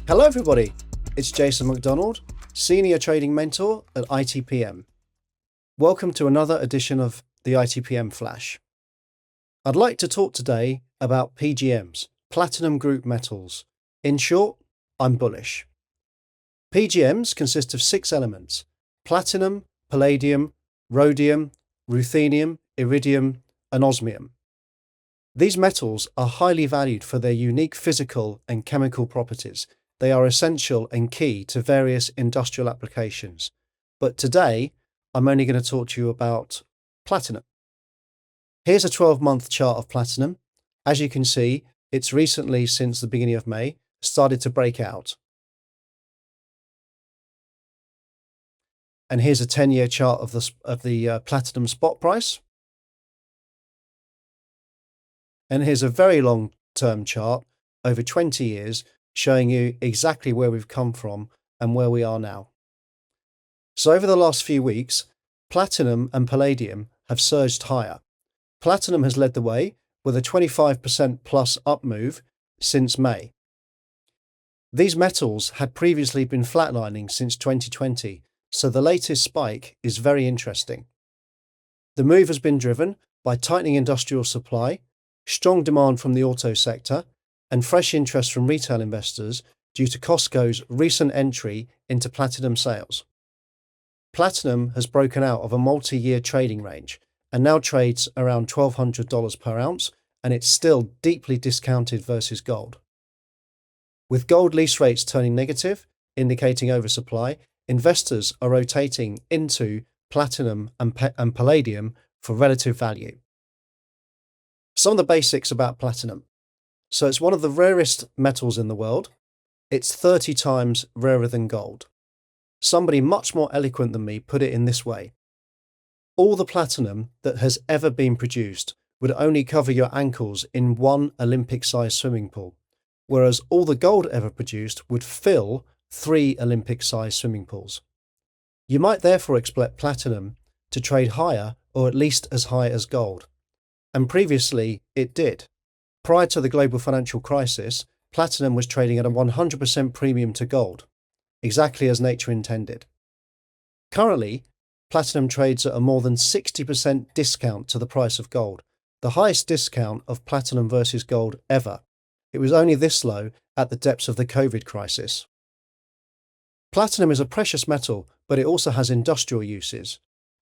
Hello everybody, it's Jason McDonald, Senior Trading Mentor at ITPM. Welcome to another edition of the ITPM Flash. I'd like to talk today about PGMs, Platinum Group Metals. In short, I'm bullish. PGMs consist of 6 elements: platinum, palladium, rhodium, ruthenium, iridium, and osmium. These metals are highly valued for their unique physical and chemical properties. They are essential and key to various industrial applications. But today, I'm only going to talk to you about platinum. Here's a 12-month chart of platinum. As you can see, it's recently, since the beginning of May, started to break out. And here's a 10-year chart of the platinum spot price. And here's a very long-term chart over 20 years showing you exactly where we've come from and where we are now. So over the last few weeks, platinum and palladium have surged higher. Platinum has led the way with a 25% plus up move since May. These metals had previously been flatlining since 2020, so the latest spike is very interesting. The move has been driven by tightening industrial supply, strong demand from the auto sector, and fresh interest from retail investors due to Costco's recent entry into platinum sales. Platinum has broken out of a multi-year trading range and now trades around $1,200 per ounce, and it's still deeply discounted versus gold. With gold lease rates turning negative, indicating oversupply, investors are rotating into platinum and palladium for relative value. Some of the basics about platinum. So it's one of the rarest metals in the world. It's 30 times rarer than gold. Somebody much more eloquent than me put it in this way: all the platinum that has ever been produced would only cover your ankles in one Olympic-sized swimming pool, whereas all the gold ever produced would fill 3 Olympic-sized swimming pools. You might therefore expect platinum to trade higher, or at least as high as gold. And previously it did. Prior to the global financial crisis, platinum was trading at a 100% premium to gold, exactly as nature intended. Currently, platinum trades at a more than 60% discount to the price of gold, the highest discount of platinum versus gold ever. It was only this low at the depths of the COVID crisis. Platinum is a precious metal, but it also has industrial uses.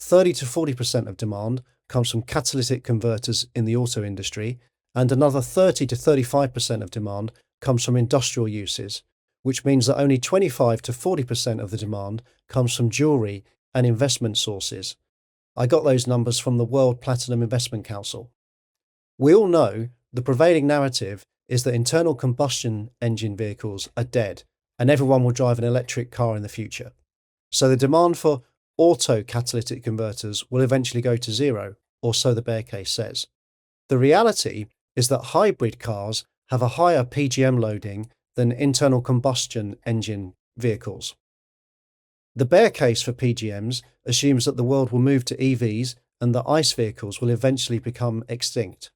30 to 40% of demand comes from catalytic converters in the auto industry, and another 30 to 35% of demand comes from industrial uses, which means that only 25 to 40% of the demand comes from jewelry and investment sources. I got those numbers from the World Platinum Investment Council. We all know the prevailing narrative is that internal combustion engine vehicles are dead and everyone will drive an electric car in the future. So the demand for auto catalytic converters will eventually go to zero, or so the bear case says. The reality is that hybrid cars have a higher PGM loading than internal combustion engine vehicles. The bear case for PGMs assumes that the world will move to EVs and that ICE vehicles will eventually become extinct.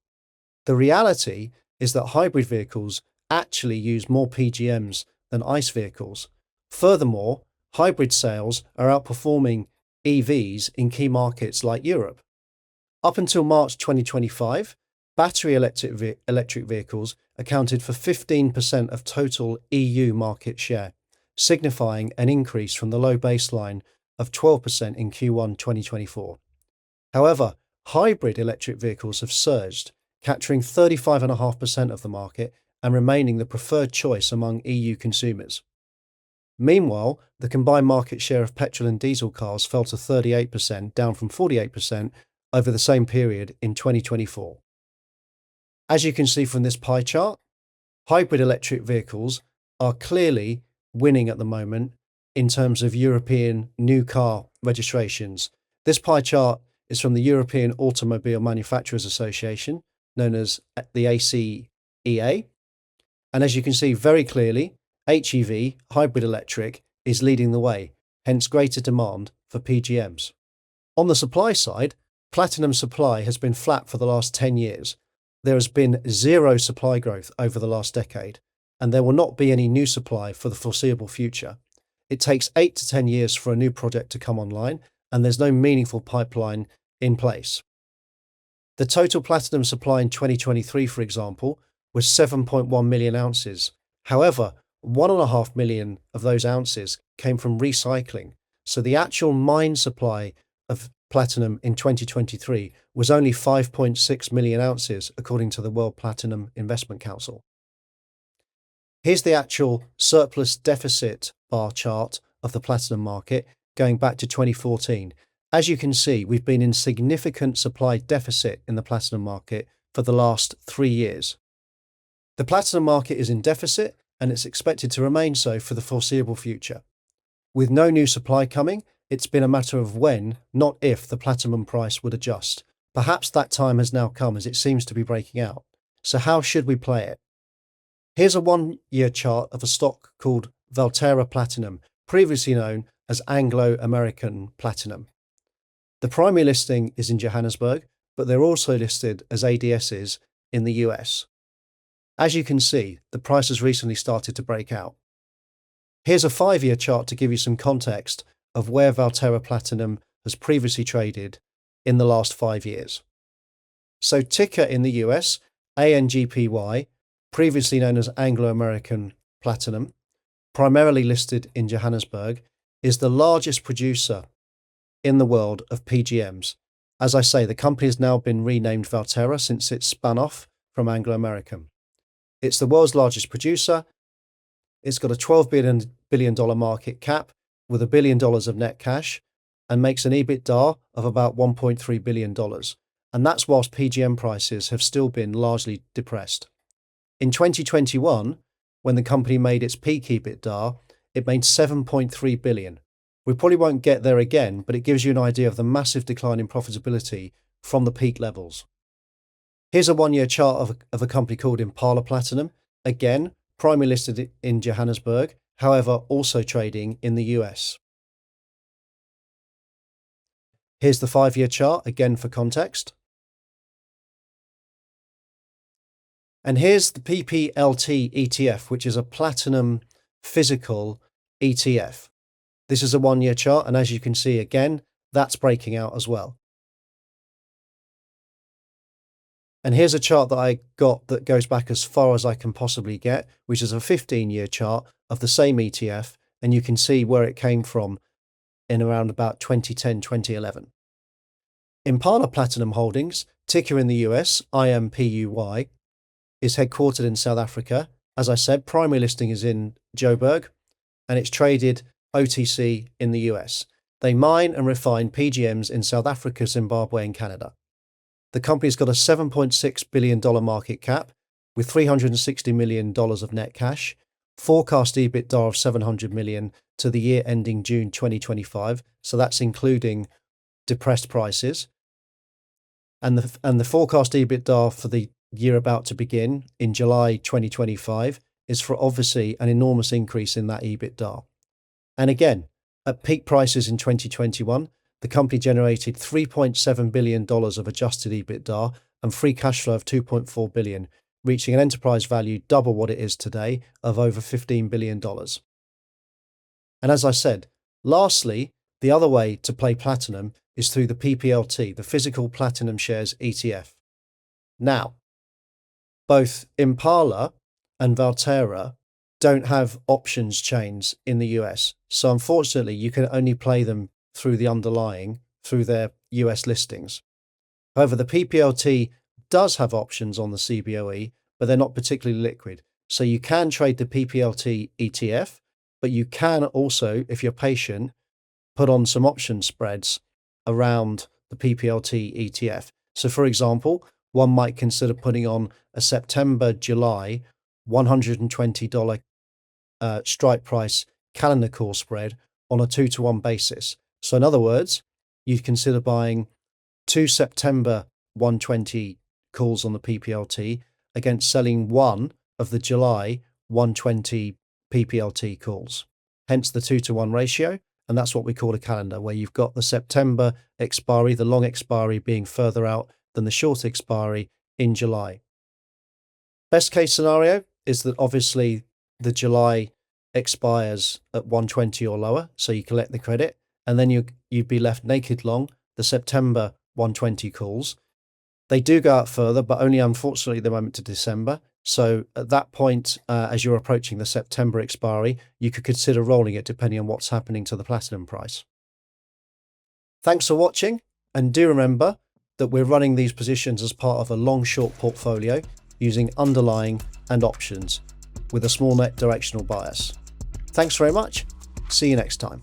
The reality is that hybrid vehicles actually use more PGMs than ICE vehicles. Furthermore, hybrid sales are outperforming EVs in key markets like Europe. Up until March 2025, battery electric vehicles accounted for 15% of total EU market share, signifying an increase from the low baseline of 12% in Q1 2024. However, hybrid electric vehicles have surged, capturing 35.5% of the market and remaining the preferred choice among EU consumers. Meanwhile, the combined market share of petrol and diesel cars fell to 38%, down from 48% over the same period in 2024. As you can see from this pie chart, hybrid electric vehicles are clearly winning at the moment in terms of European new car registrations. This pie chart is from the European Automobile Manufacturers Association, known as the ACEA. And as you can see very clearly, HEV, hybrid electric, is leading the way, hence greater demand for PGMs. On the supply side, platinum supply has been flat for the last 10 years. There has been zero supply growth over the last decade. and there will not be any new supply for the foreseeable future. It takes 8 to 10 years for a new project to come online, and there's no meaningful pipeline in place. The total platinum supply in 2023, for example, was 7.1 million ounces. However, 1.5 million of those ounces came from recycling. So the actual mine supply of platinum in 2023 was only 5.6 million ounces, according to the World Platinum Investment Council. Here's the actual surplus deficit bar chart of the platinum market going back to 2014. As you can see, we've been in significant supply deficit in the platinum market for the last 3 years. The platinum market is in deficit, and it's expected to remain so for the foreseeable future. With no new supply coming, it's been a matter of when, not if, the platinum price would adjust. Perhaps that time has now come, as it seems to be breaking out. So how should we play it? Here's a 1-year chart of a stock called Valterra Platinum, previously known as Anglo-American Platinum. The primary listing is in Johannesburg, but they're also listed as ADSs in the US. As you can see, the price has recently started to break out. Here's a 5-year chart to give you some context of where Valterra Platinum has previously traded in the last 5 years. So ticker in the US, ANGPY, previously known as Anglo-American Platinum, primarily listed in Johannesburg, is the largest producer in the world of PGMs. As I say, the company has now been renamed Valterra since it spun off from Anglo-American. It's the world's largest producer. It's got a $12 billion market cap with $1 billion of net cash and makes an EBITDA of about $1.3 billion. And that's whilst PGM prices have still been largely depressed. In 2021, when the company made its peak EBITDA, it made $7.3 billion. We probably won't get there again, but it gives you an idea of the massive decline in profitability from the peak levels. Here's a 1-year chart of a company called Impala Platinum, again, primarily listed in Johannesburg, however, also trading in the US. Here's the 5-year chart, again for context. And here's the PPLT ETF, which is a platinum physical ETF. This is a 1-year chart, and as you can see again, that's breaking out as well. And here's a chart that I got that goes back as far as I can possibly get, which is a 15-year chart of the same ETF, and you can see where it came from in around about 2010, 2011. Impala Platinum Holdings, ticker in the US, IMPUY, is headquartered in South Africa. As I said, primary listing is in Joburg, and it's traded OTC in the US. They mine and refine PGMs in South Africa, Zimbabwe, and Canada. The company's got a $7.6 billion market cap with $360 million of net cash, forecast EBITDA of $700 million to the year ending June 2025. So that's including depressed prices. And the forecast EBITDA for the year about to begin in July 2025 is for obviously an enormous increase in that EBITDA. And again, at peak prices in 2021, the company generated $3.7 billion of adjusted EBITDA and free cash flow of $2.4 billion, reaching an enterprise value double what it is today of over $15 billion. And as I said, lastly, the other way to play platinum is through the PPLT, the Physical Platinum Shares ETF. Now, both Impala and Valterra don't have options chains in the US. So unfortunately, you can only play them through the underlying, through their US listings. However, the PPLT does have options on the CBOE, but they're not particularly liquid. So you can trade the PPLT ETF, but you can also, if you're patient, put on some option spreads around the PPLT ETF. So for example, one might consider putting on a September-July $120 strike price calendar call spread on a 2-to-1 basis. So in other words, you'd consider buying 2 September 120 calls on the PPLT against selling 1 of the July 120 PPLT calls. Hence the 2-to-1 ratio. And that's what we call a calendar, where you've got the September expiry, the long expiry being further out than the short expiry in July. Best case scenario is that obviously the July expires at 120 or lower, so you collect the credit, and then you'd be left naked long the September 120 calls. They do go out further, but only unfortunately at the moment to December. So at that point, as you're approaching the September expiry, you could consider rolling it depending on what's happening to the platinum price. Thanks for watching, and do remember that we're running these positions as part of a long-short portfolio using underlying and options with a small net directional bias. Thanks very much. See you next time.